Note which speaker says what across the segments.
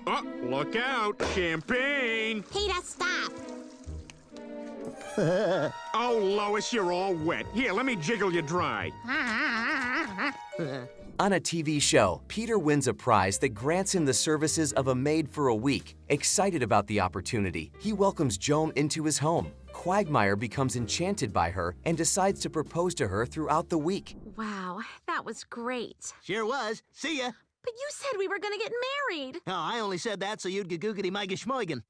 Speaker 1: Oh, look out! Champagne!
Speaker 2: Peter, stop!
Speaker 1: Oh, Lois, you're all wet. Here, let me jiggle you dry.
Speaker 3: On a TV show, Peter wins a prize that grants him the services of a maid for a week. Excited about the opportunity, he welcomes Joam into his home. Quagmire becomes enchanted by her and decides to propose to her throughout the week.
Speaker 2: Wow, that was great.
Speaker 4: Sure was. See ya.
Speaker 2: But you said we were gonna get married.
Speaker 4: Oh, I only said that so you'd googity my geschmoigen.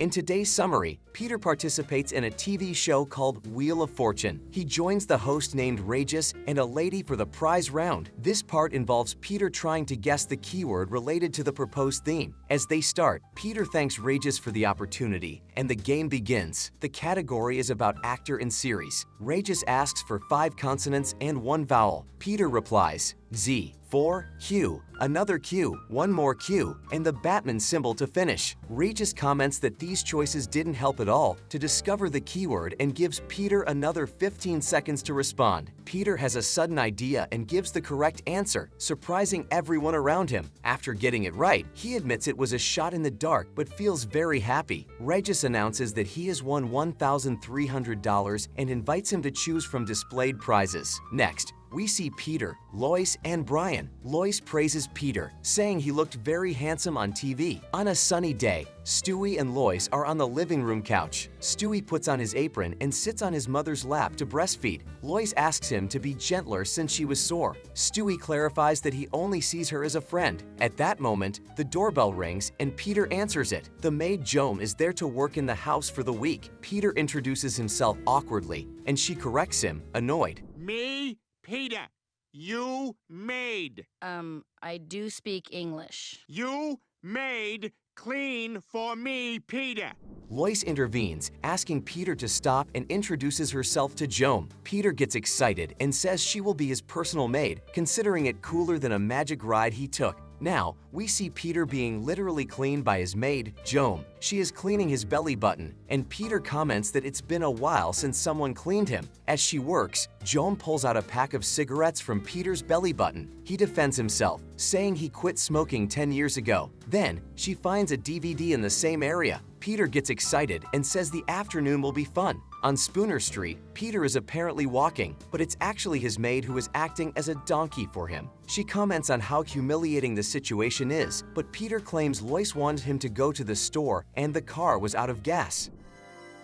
Speaker 3: In today's summary, Peter participates in a TV show called Wheel of Fortune. He joins the host named Regis and a lady for the prize round. This part involves Peter trying to guess the keyword related to the proposed theme. As they start, Peter thanks Regis for the opportunity, and the game begins. The category is about actor and series. Regis asks for 5 consonants and 1 vowel. Peter replies, Z, 4, Q, another Q, 1 more Q, and the Batman symbol to finish. Regis comments that these choices didn't help at all to discover the keyword and gives Peter another 15 seconds to respond. Peter has a sudden idea and gives the correct answer, surprising everyone around him. After getting it right, he admits it was a shot in the dark but feels very happy. Regis announces that he has won $1,300 and invites him to choose from displayed prizes. Next, we see Peter, Lois, and Brian. Lois praises Peter, saying he looked very handsome on TV. On a sunny day, Stewie and Lois are on the living room couch. Stewie puts on his apron and sits on his mother's lap to breastfeed. Lois asks him to be gentler since she was sore. Stewie clarifies that he only sees her as a friend. At that moment, the doorbell rings and Peter answers it. The maid Joam is there to work in the house for the week. Peter introduces himself awkwardly, and she corrects him, annoyed.
Speaker 1: Me? Peter, you maid.
Speaker 5: I do speak English.
Speaker 1: You maid clean for me, Peter.
Speaker 3: Lois intervenes, asking Peter to stop and introduces herself to Joam. Peter gets excited and says she will be his personal maid, considering it cooler than a magic ride he took. Now, we see Peter being literally cleaned by his maid, Joam. She is cleaning his belly button, and Peter comments that it's been a while since someone cleaned him. As she works, Joam pulls out a pack of cigarettes from Peter's belly button. He defends himself, saying he quit smoking 10 years ago. Then, she finds a DVD in the same area. Peter gets excited and says the afternoon will be fun. On Spooner Street, Peter is apparently walking, but it's actually his maid who is acting as a donkey for him. She comments on how humiliating the situation is, but Peter claims Lois wanted him to go to the store and the car was out of gas.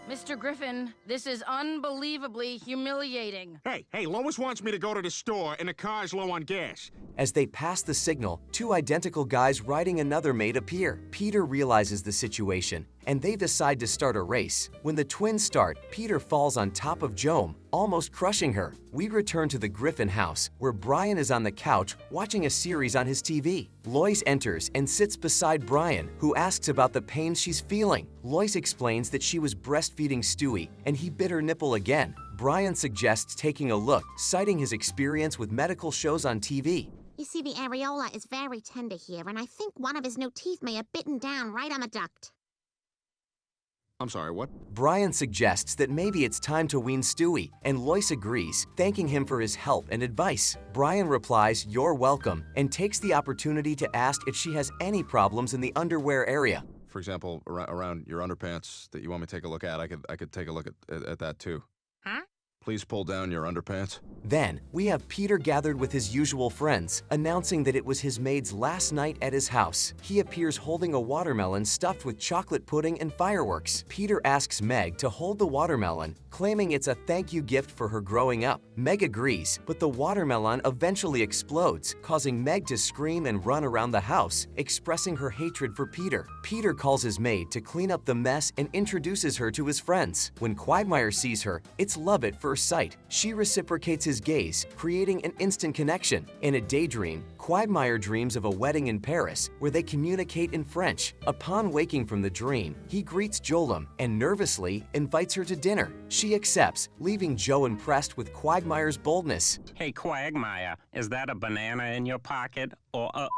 Speaker 5: Mr. Griffin, this is unbelievably humiliating.
Speaker 1: Hey, Lois wants me to go to the store and the car's low on gas.
Speaker 3: As they pass the signal, 2 identical guys riding another maid appear. Peter realizes the situation, and they decide to start a race. When the twins start, Peter falls on top of Joam, almost crushing her. We return to the Griffin house, where Brian is on the couch watching a series on his TV. Lois enters and sits beside Brian, who asks about the pain she's feeling. Lois explains that she was breastfeeding Stewie, and he bit her nipple again. Brian suggests taking a look, citing his experience with medical shows on TV.
Speaker 2: You see, the areola is very tender here, and I think one of his new teeth may have bitten down right on the duct.
Speaker 1: I'm sorry, what?
Speaker 3: Brian suggests that maybe it's time to wean Stewie, and Lois agrees, thanking him for his help and advice. Brian replies, "You're welcome," and takes the opportunity to ask if she has any problems in the underwear area.
Speaker 6: For example, around your underpants that you want me to take a look at, I could take a look at that too.
Speaker 5: Huh?
Speaker 6: Please pull down your underpants.
Speaker 3: Then, we have Peter gathered with his usual friends, announcing that it was his maid's last night at his house. He appears holding a watermelon stuffed with chocolate pudding and fireworks. Peter asks Meg to hold the watermelon, claiming it's a thank you gift for her growing up. Meg agrees, but the watermelon eventually explodes, causing Meg to scream and run around the house, expressing her hatred for Peter. Peter calls his maid to clean up the mess and introduces her to his friends. When Quagmire sees her, it's love at first sight. She reciprocates his gaze, creating an instant connection. In a daydream, Quagmire dreams of a wedding in Paris where they communicate in French. Upon waking from the dream, he greets Joam and nervously invites her to dinner. She accepts, leaving Joe impressed with Quagmire's boldness.
Speaker 7: Hey, Quagmire, is that a banana in your pocket or a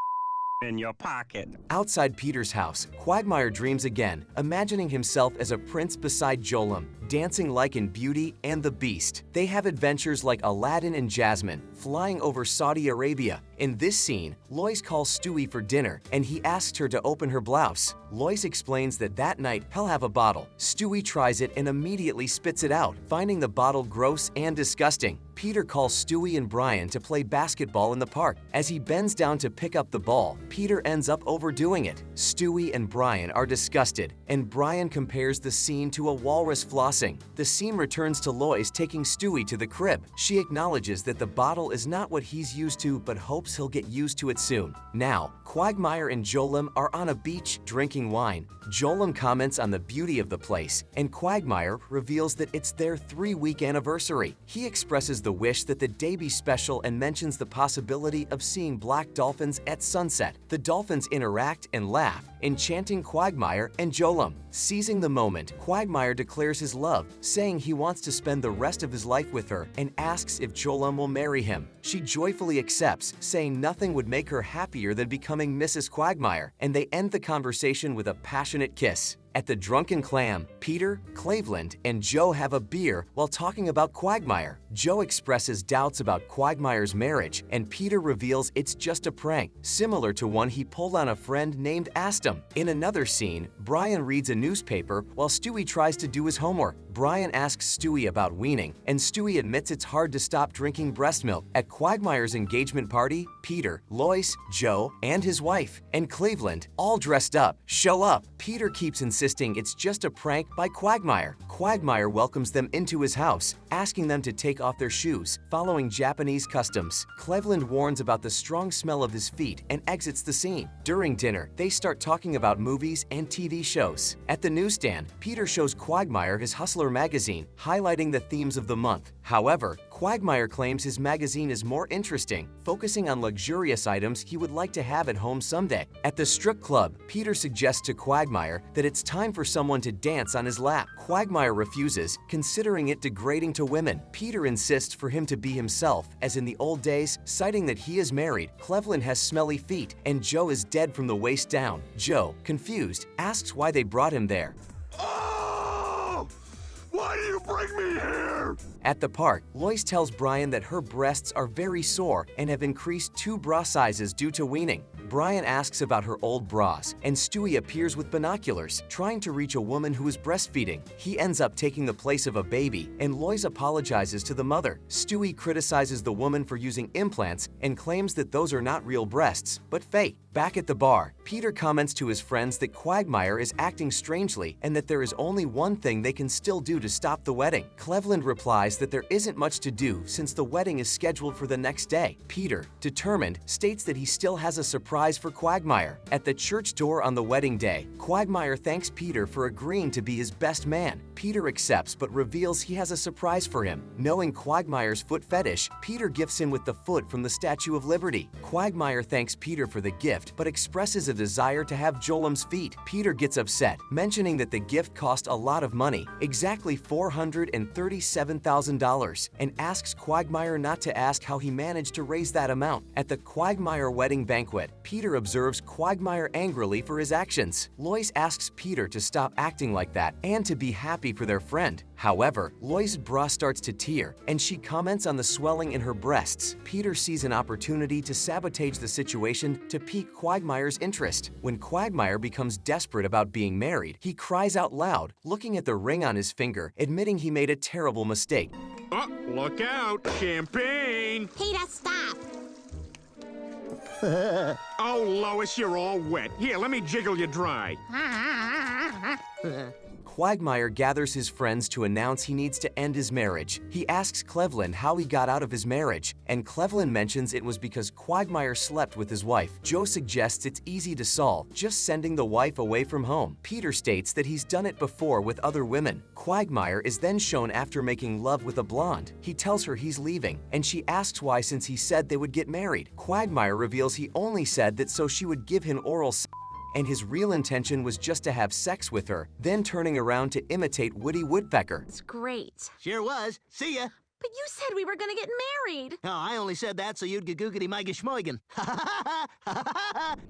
Speaker 7: in your pocket?
Speaker 3: Outside Peter's house, Quagmire dreams again, imagining himself as a prince beside Joam. dancing like in Beauty and the Beast. They have adventures like Aladdin and Jasmine, flying over Saudi Arabia. In this scene, Lois calls Stewie for dinner, and he asks her to open her blouse. Lois explains that night he'll have a bottle. Stewie tries it and immediately spits it out, finding the bottle gross and disgusting. Peter calls Stewie and Brian to play basketball in the park. As he bends down to pick up the ball, Peter ends up overdoing it. Stewie and Brian are disgusted, and Brian compares the scene to a walrus flossing. The scene returns to Lois taking Stewie to the crib. She acknowledges that the bottle is not what he's used to, but hopes he'll get used to it soon. Now, Quagmire and Joam are on a beach drinking wine. Joam comments on the beauty of the place, and Quagmire reveals that it's their 3-week anniversary. He expresses the wish that the day be special and mentions the possibility of seeing black dolphins at sunset. The dolphins interact and laugh, enchanting Quagmire and Joam. Seizing the moment, Quagmire declares his love, saying he wants to spend the rest of his life with her and asks if Joam will marry him. She joyfully accepts, saying nothing would make her happier than becoming Mrs. Quagmire, and they end the conversation with a passionate kiss. At the Drunken Clam, Peter, Cleveland, and Joe have a beer while talking about Quagmire. Joe expresses doubts about Quagmire's marriage, and Peter reveals it's just a prank, similar to one he pulled on a friend named Astum. In another scene, Brian reads a newspaper while Stewie tries to do his homework. Brian asks Stewie about weaning, and Stewie admits it's hard to stop drinking breast milk. At Quagmire's engagement party, Peter, Lois, Joe, and his wife, and Cleveland, all dressed up, show up. Peter keeps insisting it's just a prank by Quagmire. Quagmire welcomes them into his house, asking them to take off their shoes, following Japanese customs. Cleveland warns about the strong smell of his feet and exits the scene. During dinner, they start talking about movies and TV shows. At the newsstand, Peter shows Quagmire his Hustler magazine, highlighting the themes of the month. However, Quagmire claims his magazine is more interesting, focusing on luxurious items he would like to have at home someday. At the strip club, Peter suggests to Quagmire that it's time for someone to dance on his lap. Quagmire refuses, considering it degrading to women. Peter insists for him to be himself, as in the old days, citing that he is married, Cleveland has smelly feet, and Joe is dead from the waist down. Joe, confused, asks why they brought him there.
Speaker 1: Why do you bring me here?
Speaker 3: At the park, Lois tells Brian that her breasts are very sore and have increased 2 bra sizes due to weaning. Brian asks about her old bras, and Stewie appears with binoculars, trying to reach a woman who is breastfeeding. He ends up taking the place of a baby, and Lois apologizes to the mother. Stewie criticizes the woman for using implants and claims that those are not real breasts, but fake. Back at the bar, Peter comments to his friends that Quagmire is acting strangely and that there is only one thing they can still do to stop the wedding. Cleveland replies that there isn't much to do since the wedding is scheduled for the next day. Peter, determined, states that he still has a surprise for Quagmire. At the church door on the wedding day, Quagmire thanks Peter for agreeing to be his best man. Peter accepts but reveals he has a surprise for him. Knowing Quagmire's foot fetish, Peter gifts him with the foot from the Statue of Liberty. Quagmire thanks Peter for the gift but expresses a desire to have Joam's feet. Peter gets upset, mentioning that the gift cost a lot of money, exactly $437,000, and asks Quagmire not to ask how he managed to raise that amount. At the Quagmire wedding banquet, Peter observes Quagmire angrily for his actions. Lois asks Peter to stop acting like that and to be happy for their friend. However, Lois' bra starts to tear, and she comments on the swelling in her breasts. Peter sees an opportunity to sabotage the situation to pique Quagmire's interest. When Quagmire becomes desperate about being married, he cries out loud, looking at the ring on his finger, admitting he made a terrible mistake.
Speaker 1: Oh, look out! Champagne!
Speaker 2: Peter, stop!
Speaker 1: Oh, Lois, you're all wet. Here, let me jiggle you dry.
Speaker 3: Quagmire gathers his friends to announce he needs to end his marriage. He asks Cleveland how he got out of his marriage, and Cleveland mentions it was because Quagmire slept with his wife. Joe suggests it's easy to solve, just sending the wife away from home. Peter states that he's done it before with other women. Quagmire is then shown after making love with a blonde. He tells her he's leaving, and she asks why since he said they would get married. Quagmire reveals he only said that so she would give him oral sex, and his real intention was just to have sex with her, then turning around to imitate Woody Woodpecker.
Speaker 2: It's great.
Speaker 4: Sure was. See ya.
Speaker 8: But you said we were gonna get married.
Speaker 4: Oh, I only said that so you'd gegoogity my geschmoigen.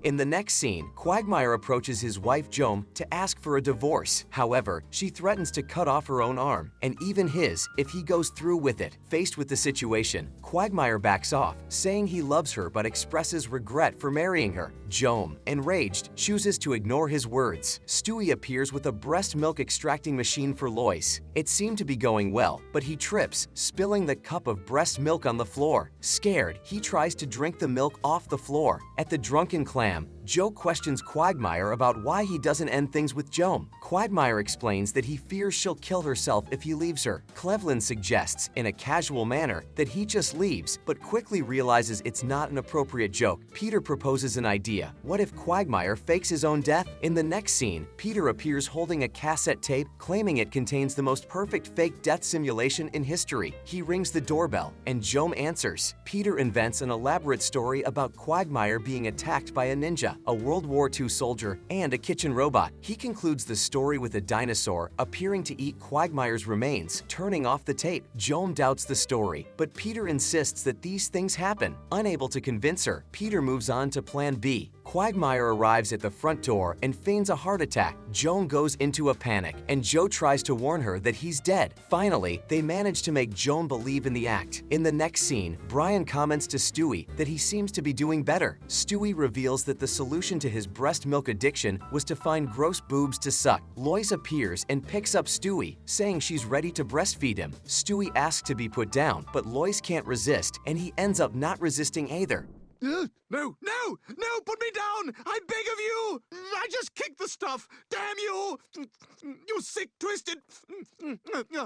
Speaker 3: In the next scene, Quagmire approaches his wife Joam to ask for a divorce. However, she threatens to cut off her own arm, and even his, if he goes through with it. Faced with the situation, Quagmire backs off, saying he loves her but expresses regret for marrying her. Joam, enraged, chooses to ignore his words. Stewie appears with a breast milk extracting machine for Lois. It seemed to be going well, but he trips, spilling the cup of breast milk on the floor. Scared, he tries to drink the milk off the floor. At the Drunken Clam, Joe questions Quagmire about why he doesn't end things with Joam. Quagmire explains that he fears she'll kill herself if he leaves her. Cleveland suggests, in a casual manner, that he just leaves, but quickly realizes it's not an appropriate joke. Peter proposes an idea. What if Quagmire fakes his own death? In the next scene, Peter appears holding a cassette tape, claiming it contains the most perfect fake death simulation in history. He rings the doorbell, and Joam answers. Peter invents an elaborate story about Quagmire being attacked by a ninja, a World War II soldier, and a kitchen robot. He concludes the story with a dinosaur appearing to eat Quagmire's remains, turning off the tape. Joam doubts the story, but Peter insists that these things happen. Unable to convince her, Peter moves on to Plan B. Quagmire arrives at the front door and feigns a heart attack. Joan goes into a panic, and Joe tries to warn her that he's dead. Finally, they manage to make Joan believe in the act. In the next scene, Brian comments to Stewie that he seems to be doing better. Stewie reveals that the solution to his breast milk addiction was to find gross boobs to suck. Lois appears and picks up Stewie, saying she's ready to breastfeed him. Stewie asks to be put down, but Lois can't resist, and he ends up not resisting either.
Speaker 1: No, put me down! I beg of you! I just kicked the stuff! Damn you! You sick, twisted...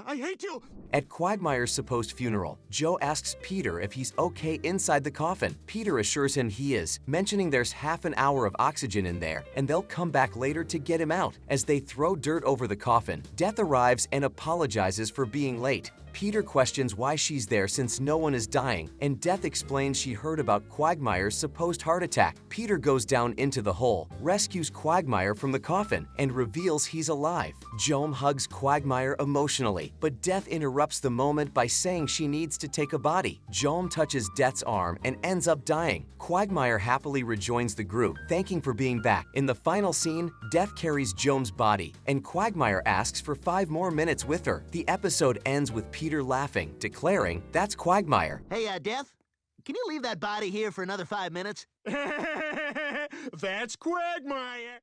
Speaker 1: I hate you!
Speaker 3: At Quagmire's supposed funeral, Joe asks Peter if he's okay inside the coffin. Peter assures him he is, mentioning there's half an hour of oxygen in there, and they'll come back later to get him out. As they throw dirt over the coffin, Death arrives and apologizes for being late. Peter questions why she's there since no one is dying, and Death explains she heard about Quagmire's supposed heart attack. Peter goes down into the hole, rescues Quagmire from the coffin, and reveals he's alive. Joam hugs Quagmire emotionally, but Death interrupts the moment by saying she needs to take a body. Joam touches Death's arm and ends up dying. Quagmire happily rejoins the group, thanking for being back. In the final scene, Death carries Joam's body, and Quagmire asks for 5 more minutes with her. The episode ends with Peter laughing, declaring, "That's Quagmire."
Speaker 4: Hey, Death, can you leave that body here for another 5 minutes?
Speaker 1: That's Quagmire!